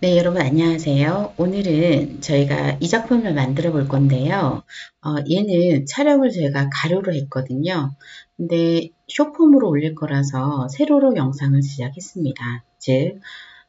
네, 여러분 안녕하세요. 오늘은 저희가 이 작품을 만들어 볼 건데요. 얘는 촬영을 저희가 가로로 했거든요. 근데 숏폼으로 올릴 거라서 세로로 영상을 제작했습니다. 즉,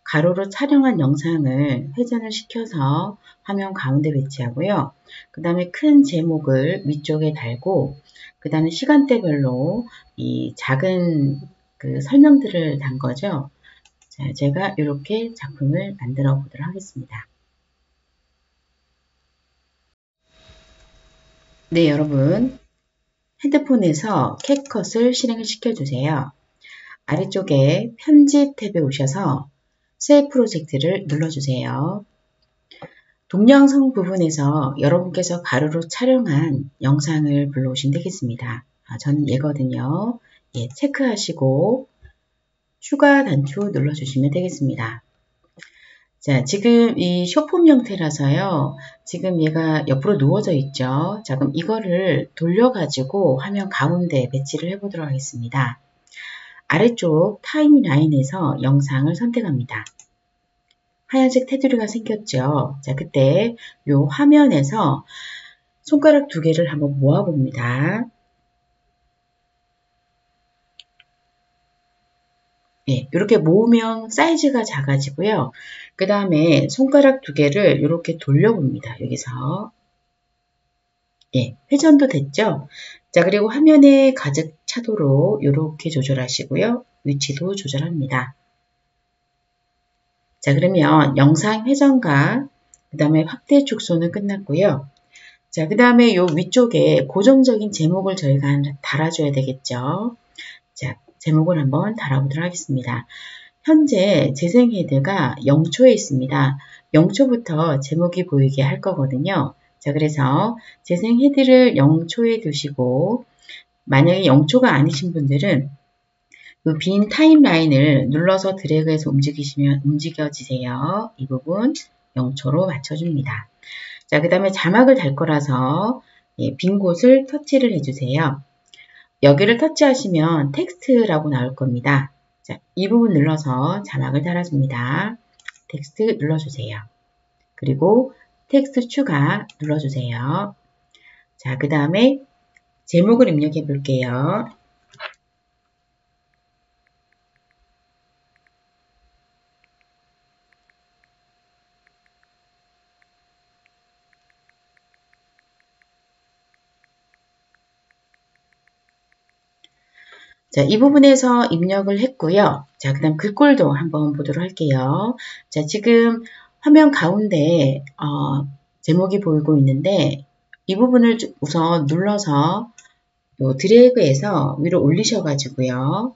가로로 촬영한 영상을 회전을 시켜서 화면 가운데 배치하고요. 그 다음에 큰 제목을 위쪽에 달고, 그 다음에 시간대별로 이 작은 그 설명들을 단 거죠. 자, 제가 이렇게 작품을 만들어 보도록 하겠습니다. 네, 여러분. 핸드폰에서 캡컷을 실행을 시켜주세요. 아래쪽에 편집 탭에 오셔서 새 프로젝트를 눌러주세요. 동영상 부분에서 여러분께서 가로로 촬영한 영상을 불러오시면 되겠습니다. 저는 얘거든요. 예, 체크하시고 추가 단추 눌러주시면 되겠습니다. 자, 지금 이 숏폼 형태라서요. 지금 얘가 옆으로 누워져 있죠. 자, 그럼 이거를 돌려가지고 화면 가운데 배치를 해보도록 하겠습니다. 아래쪽 타임라인에서 영상을 선택합니다. 하얀색 테두리가 생겼죠. 자, 그때 이 화면에서 손가락 두 개를 한번 모아봅니다. 예, 이렇게 모으면 사이즈가 작아지고요. 그 다음에 손가락 두 개를 이렇게 돌려봅니다. 여기서. 예, 회전도 됐죠? 자, 그리고 화면에 가득 차도록 이렇게 조절하시고요. 위치도 조절합니다. 자, 그러면 영상 회전과 그 다음에 확대 축소는 끝났고요. 자, 그 다음에 요 위쪽에 고정적인 제목을 저희가 달아줘야 되겠죠? 자, 제목을 한번 달아보도록 하겠습니다. 현재 재생 헤드가 0초에 있습니다. 0초부터 제목이 보이게 할 거거든요. 자, 그래서 재생 헤드를 0초에 두시고 만약에 0초가 아니신 분들은 이 빈 타임라인을 눌러서 드래그해서 움직여지세요. 이 부분 0초로 맞춰줍니다. 자, 그 다음에 자막을 달 거라서 빈 곳을 터치를 해주세요. 여기를 터치하시면 텍스트라고 나올 겁니다. 자, 이 부분 눌러서 자막을 달아줍니다. 텍스트 눌러주세요. 그리고 텍스트 추가 눌러주세요. 자, 그 다음에 제목을 입력해 볼게요. 자, 이 부분에서 입력을 했고요. 자, 그 다음 글꼴도 한번 보도록 할게요. 자, 지금 화면 가운데 제목이 보이고 있는데 이 부분을 우선 눌러서 드래그해서 위로 올리셔가지고요.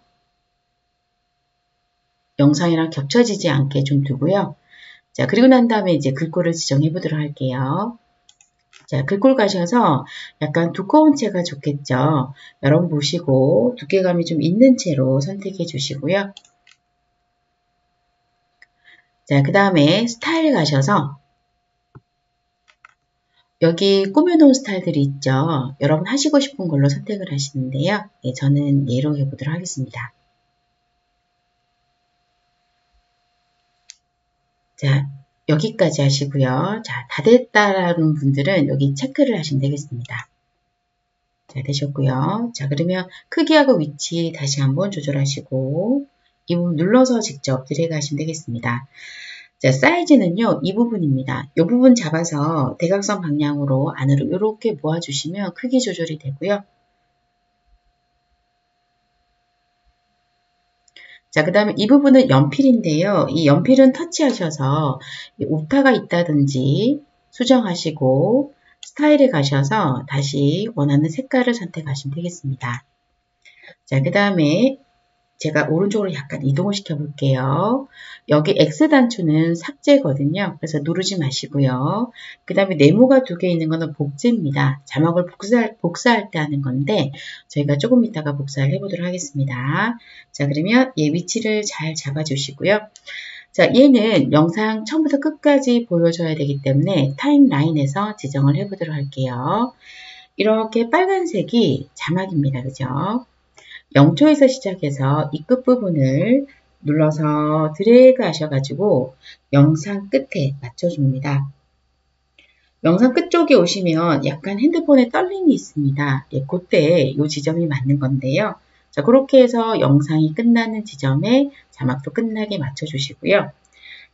영상이랑 겹쳐지지 않게 좀 두고요. 자, 그리고 난 다음에 이제 글꼴을 지정해 보도록 할게요. 자, 글꼴 가셔서 약간 두꺼운 채가 좋겠죠. 여러분 보시고 두께감이 좀 있는 채로 선택해 주시고요. 자, 그 다음에 스타일 가셔서 여기 꾸며놓은 스타일들이 있죠. 여러분 하시고 싶은 걸로 선택을 하시는데요. 예, 저는 얘로 해보도록 하겠습니다. 자, 여기까지 하시고요. 자, 다 됐다라는 분들은 여기 체크를 하시면 되겠습니다. 자, 되셨고요. 자, 그러면 크기하고 위치 다시 한번 조절하시고 이 부분 눌러서 직접 드래그 하시면 되겠습니다. 자, 사이즈는요, 이 부분입니다. 이 부분 잡아서 대각선 방향으로 안으로 이렇게 모아주시면 크기 조절이 되고요. 자, 그 다음에 이 부분은 연필인데요. 이 연필은 터치하셔서 오타가 있다든지 수정하시고 스타일에 가셔서 다시 원하는 색깔을 선택하시면 되겠습니다. 자, 그 다음에 제가 오른쪽으로 약간 이동을 시켜 볼게요. 여기 X 단추는 삭제거든요. 그래서 누르지 마시고요. 그 다음에 네모가 두 개 있는 거는 복제입니다. 자막을 복사할 때 하는 건데 저희가 조금 이따가 복사를 해보도록 하겠습니다. 자, 그러면 얘 위치를 잘 잡아주시고요. 자, 얘는 영상 처음부터 끝까지 보여줘야 되기 때문에 타임라인에서 지정을 해보도록 할게요. 이렇게 빨간색이 자막입니다. 그죠? 0초에서 시작해서 이 끝부분을 눌러서 드래그 하셔가지고 영상 끝에 맞춰줍니다. 영상 끝쪽에 오시면 약간 핸드폰에 떨림이 있습니다. 예, 그때 이 지점이 맞는 건데요. 자, 그렇게 해서 영상이 끝나는 지점에 자막도 끝나게 맞춰주시고요.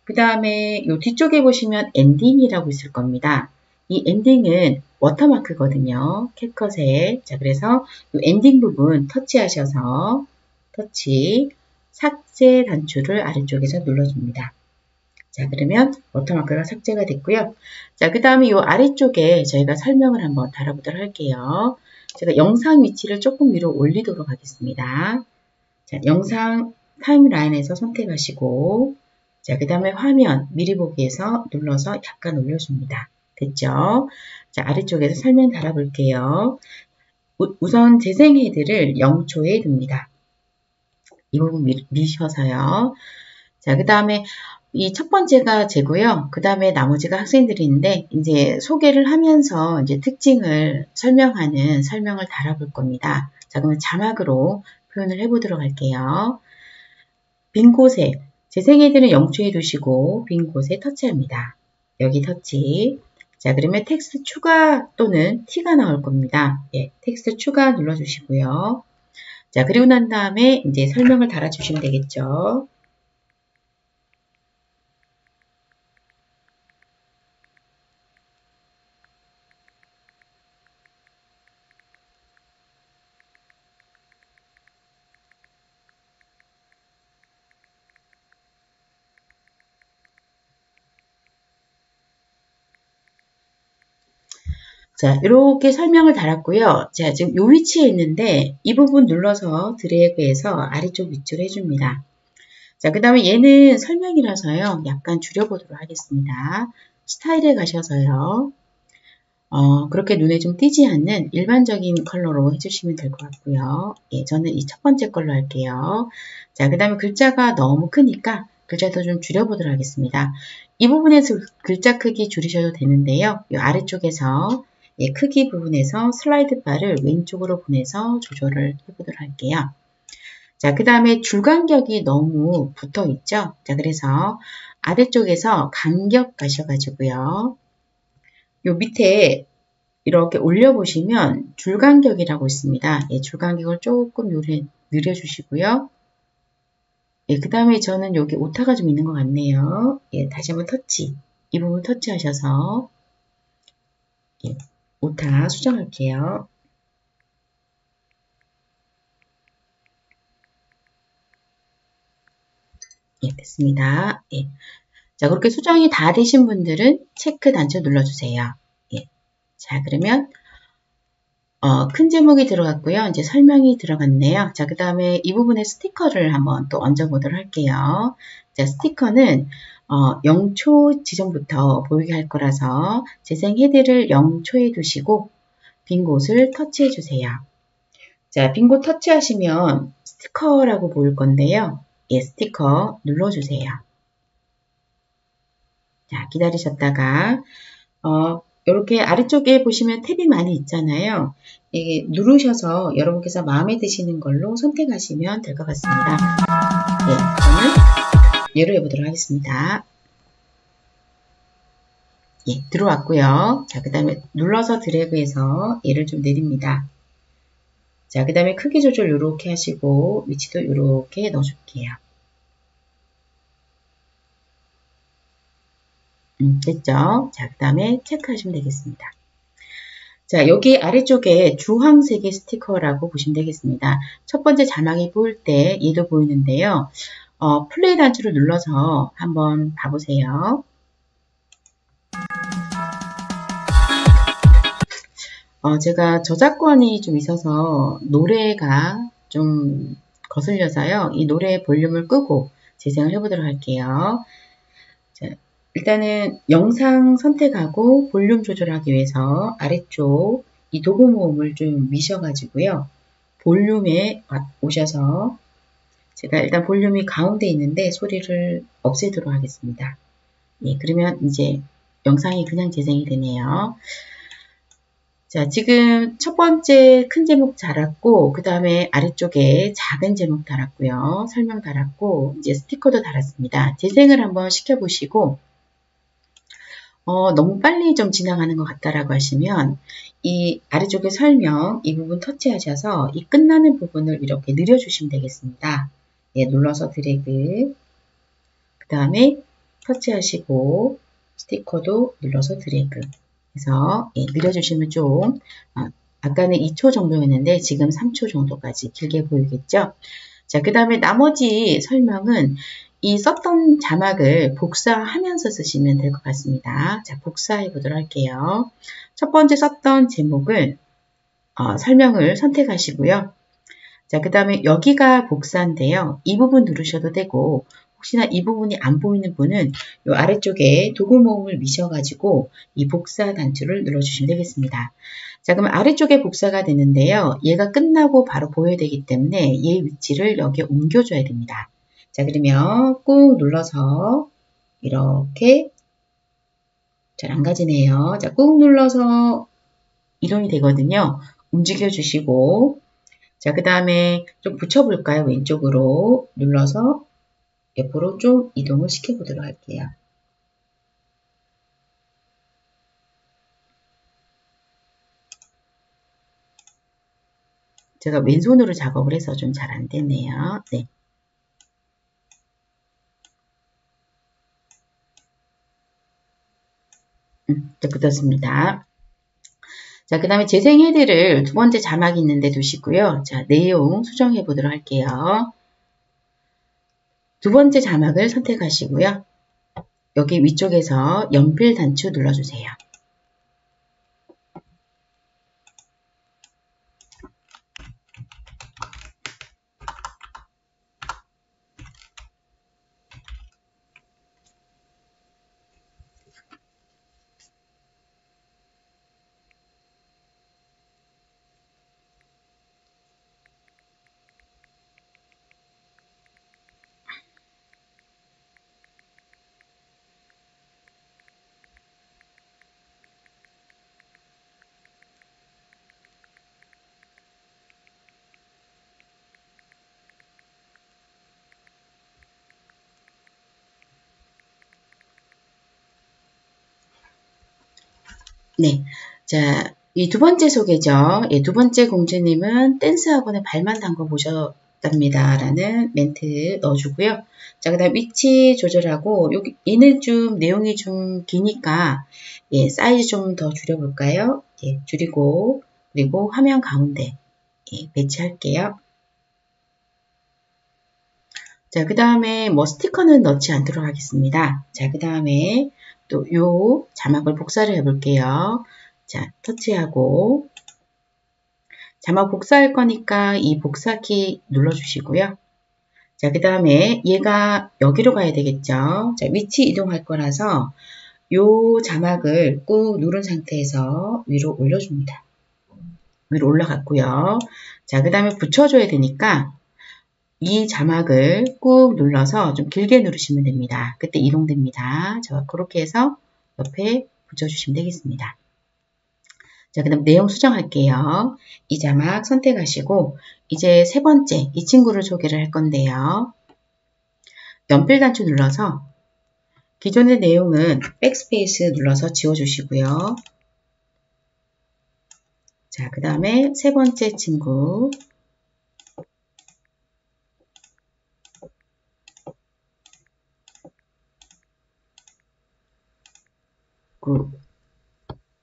그 다음에 이 뒤쪽에 보시면 엔딩이라고 있을 겁니다. 이 엔딩은 워터마크거든요. 캡컷에. 자, 그래서 이 엔딩 부분 터치하셔서 터치, 삭제 단추를 아래쪽에서 눌러줍니다. 자, 그러면 워터마크가 삭제가 됐고요. 자, 그 다음에 이 아래쪽에 저희가 설명을 한번 달아보도록 할게요. 제가 영상 위치를 조금 위로 올리도록 하겠습니다. 자, 영상 타임라인에서 선택하시고, 자, 그 다음에 화면 미리 보기에서 눌러서 약간 올려줍니다. 됐죠? 자, 아래쪽에서 설명 달아볼게요. 우선 재생 헤드를 0초에 둡니다. 이 부분 미셔서요. 자, 그 다음에 이 첫 번째가 제고요. 그 다음에 나머지가 학생들인데, 이제 소개를 하면서 이제 특징을 설명하는 설명을 달아볼 겁니다. 자, 그러면 자막으로 표현을 해보도록 할게요. 빈 곳에, 재생헤드는 0초에 두시고, 빈 곳에 터치합니다. 여기 터치. 자, 그러면 텍스트 추가 또는 T가 나올 겁니다. 예, 텍스트 추가 눌러주시고요. 자, 그리고 난 다음에 이제 설명을 달아주시면 되겠죠. 자, 이렇게 설명을 달았고요. 자, 지금 이 위치에 있는데 이 부분 눌러서 드래그해서 아래쪽 위치로 해줍니다. 자, 그 다음에 얘는 설명이라서요. 약간 줄여보도록 하겠습니다. 스타일에 가셔서요. 그렇게 눈에 좀 띄지 않는 일반적인 컬러로 해주시면 될 것 같고요. 예, 저는 이 첫 번째 걸로 할게요. 자, 그 다음에 글자가 너무 크니까 글자도 좀 줄여보도록 하겠습니다. 이 부분에서 글자 크기 줄이셔도 되는데요. 이 아래쪽에서 예, 크기 부분에서 슬라이드 바를 왼쪽으로 보내서 조절을 해보도록 할게요. 자, 그 다음에 줄 간격이 너무 붙어 있죠. 자, 그래서 아래쪽에서 간격 가셔가지고요. 요 밑에 이렇게 올려보시면 줄 간격이라고 있습니다. 예, 줄 간격을 조금 늘려주시고요. 예, 그 다음에 저는 여기 오타가 좀 있는 것 같네요. 예, 다시 한번 터치. 이 부분 터치하셔서 예, 오타 수정할게요. 예, 됐습니다. 예. 자, 그렇게 수정이 다 되신 분들은 체크 단추 눌러주세요. 예. 자, 그러면 큰 제목이 들어갔고요. 이제 설명이 들어갔네요. 자, 그 다음에 이 부분에 스티커를 한번 또 얹어보도록 할게요. 자, 스티커는 0초 지점부터 보이게 할 거라서 재생 헤드를 0초에 두시고 빈 곳을 터치해 주세요. 자, 빈 곳 터치하시면 스티커라고 보일 건데요. 예, 스티커 눌러주세요. 자, 기다리셨다가 이렇게 아래쪽에 보시면 탭이 많이 있잖아요. 이게 누르셔서 여러분께서 마음에 드시는 걸로 선택하시면 될 것 같습니다. 예, 저는 얘로 해보도록 하겠습니다. 예, 들어왔고요. 자, 그 다음에 눌러서 드래그해서 얘를 좀 내립니다. 자, 그 다음에 크기 조절 이렇게 하시고 위치도 이렇게 넣어줄게요. 됐죠? 자, 그 다음에 체크하시면 되겠습니다. 자, 여기 아래쪽에 주황색의 스티커라고 보시면 되겠습니다. 첫 번째 자막이 보일 때 얘도 보이는데요. 플레이 단추를 눌러서 한번 봐보세요. 제가 저작권이 좀 있어서 노래가 좀 거슬려서요. 이 노래 볼륨을 끄고 재생을 해보도록 할게요. 자, 일단은 영상 선택하고 볼륨 조절하기 위해서 아래쪽 이 도구 모음을 좀 미셔가지고요. 볼륨에 오셔서 제가 일단 볼륨이 가운데 있는데 소리를 없애도록 하겠습니다. 예, 그러면 이제 영상이 그냥 재생이 되네요. 자, 지금 첫 번째 큰 제목 달았고, 그 다음에 아래쪽에 작은 제목 달았고요. 설명 달았고, 이제 스티커도 달았습니다. 재생을 한번 시켜보시고, 너무 빨리 좀 지나가는 것 같다라고 하시면, 이 아래쪽에 설명, 이 부분 터치하셔서 이 끝나는 부분을 이렇게 늘려주시면 되겠습니다. 예, 눌러서 드래그, 그 다음에 터치하시고, 스티커도 눌러서 드래그. 그래서 예, 늘려주시면 좀 아까는 2초 정도였는데 지금 3초 정도까지 길게 보이겠죠. 자, 그 다음에 나머지 설명은 이 썼던 자막을 복사하면서 쓰시면 될 것 같습니다. 자, 복사해 보도록 할게요. 첫 번째 썼던 제목을 설명을 선택하시고요. 자, 그 다음에 여기가 복사인데요. 이 부분 누르셔도 되고 혹시나 이 부분이 안 보이는 분은 이 아래쪽에 도구 모음을 미셔가지고 이 복사 단추를 눌러주시면 되겠습니다. 자, 그럼 아래쪽에 복사가 되는데요. 얘가 끝나고 바로 보여야 되기 때문에 얘 위치를 여기에 옮겨줘야 됩니다. 자, 그러면 꾹 눌러서 이렇게 잘 안 가지네요. 자, 꾹 눌러서 이동이 되거든요. 움직여 주시고 자, 그 다음에 좀 붙여볼까요? 왼쪽으로 눌러서 옆으로 좀 이동을 시켜보도록 할게요. 제가 왼손으로 작업을 해서 좀 잘 안 되네요. 네. 네, 붙었습니다. 자, 그 다음에 재생 헤드를 두 번째 자막이 있는데 두시고요. 자, 내용 수정해 보도록 할게요. 두 번째 자막을 선택하시고요. 여기 위쪽에서 연필 단추 눌러주세요. 네. 자, 이 두 번째 소개죠. 예, 두 번째 공주님은 댄스 학원에 발만 담궈 보셨답니다. 라는 멘트 넣어주고요. 자, 그 다음 위치 조절하고, 여기, 얘는 좀 내용이 좀 기니까, 예, 사이즈 좀 더 줄여볼까요? 예, 줄이고, 그리고 화면 가운데, 예, 배치할게요. 자, 그 다음에 뭐 스티커는 넣지 않도록 하겠습니다. 자, 그 다음에 또 요 자막을 복사를 해볼게요. 자, 터치하고 자막 복사할 거니까 이 복사키 눌러주시고요. 자, 그 다음에 얘가 여기로 가야 되겠죠. 자, 위치 이동할 거라서 요 자막을 꾹 누른 상태에서 위로 올려줍니다. 위로 올라갔고요. 자, 그 다음에 붙여줘야 되니까 이 자막을 꾹 눌러서 좀 길게 누르시면 됩니다. 그때 이동됩니다. 자, 그렇게 해서 옆에 붙여주시면 되겠습니다. 자, 그 다음 내용 수정할게요. 이 자막 선택하시고 이제 세 번째 이 친구를 소개를 할 건데요. 연필 단추 눌러서 기존의 내용은 백스페이스 눌러서 지워주시고요. 자, 그 다음에 세 번째 친구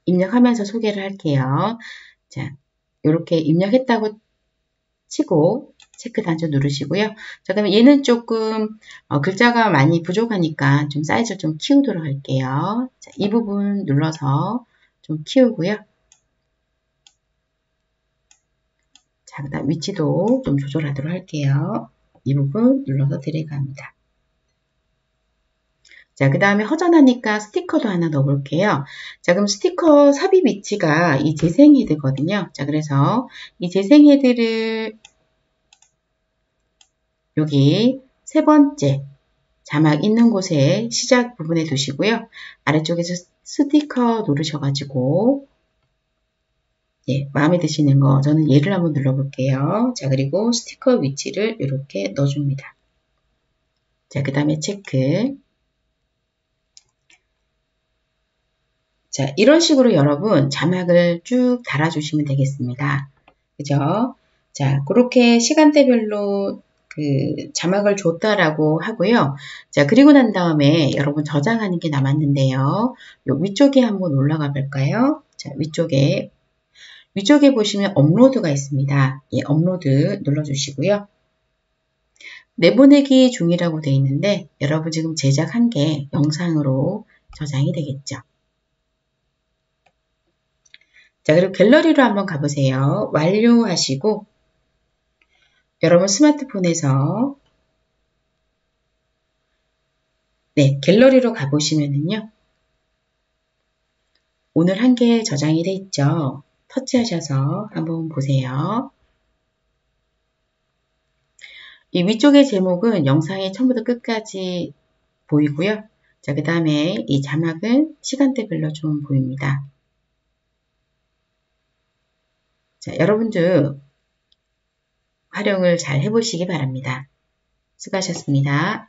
입력하면서 소개를 할게요. 자, 이렇게 입력했다고 치고 체크 단추 누르시고요. 자, 그러면 얘는 조금 글자가 많이 부족하니까 좀 사이즈를 좀 키우도록 할게요. 자, 이 부분 눌러서 좀 키우고요. 자, 그 다음 위치도 좀 조절하도록 할게요. 이 부분 눌러서 드래그합니다. 자, 그 다음에 허전하니까 스티커도 하나 넣어볼게요. 자, 그럼 스티커 삽입 위치가 이 재생 헤드거든요. 자, 그래서 이 재생 헤드를 여기 세 번째 자막 있는 곳에 시작 부분에 두시고요. 아래쪽에서 스티커 누르셔가지고 예, 마음에 드시는 거 저는 얘를 한번 눌러볼게요. 자, 그리고 스티커 위치를 이렇게 넣어줍니다. 자, 그 다음에 체크. 자, 이런 식으로 여러분 자막을 쭉 달아주시면 되겠습니다. 그죠? 자, 그렇게 시간대별로 그 자막을 줬다라고 하고요. 자, 그리고 난 다음에 여러분 저장하는 게 남았는데요. 요 위쪽에 한번 올라가 볼까요? 자, 위쪽에 보시면 업로드가 있습니다. 예, 업로드 눌러주시고요. 내보내기 중이라고 되어 있는데 여러분 지금 제작한 게 영상으로 저장이 되겠죠. 자, 그리고 갤러리로 한번 가보세요. 완료하시고 여러분 스마트폰에서 네, 갤러리로 가보시면은요. 오늘 한 개 저장이 돼 있죠. 터치하셔서 한번 보세요. 이 위쪽의 제목은 영상이 처음부터 끝까지 보이고요. 자, 그 다음에 이 자막은 시간대별로 좀 보입니다. 자, 여러분들 활용을 잘 해보시기 바랍니다. 수고하셨습니다.